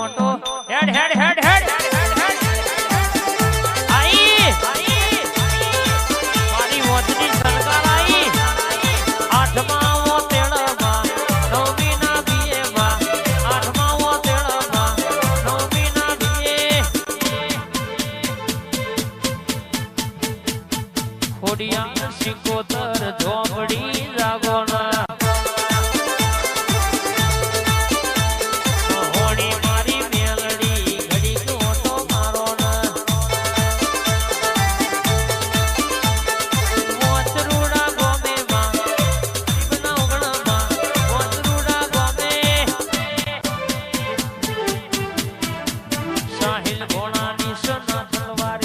auto હેડ હેડ હેડ હેડ આઈ મારી મોજની સરકાર આઈ આઠમા ઓ તેળમાં નવમી ના બીએમાં આઠમા ઓ તેળમાં નવમી ના બીએ ખોડિયા સિકોતર ઝોપડી જાગોના હોડી મારી મેલડી ઘડી ઓટો મારો ના મોચરૂડા ગોમે માં જીવના ઉગણમાં મોચરૂડા ગોમે સાહિલ ઘોડાની સોના તલવાર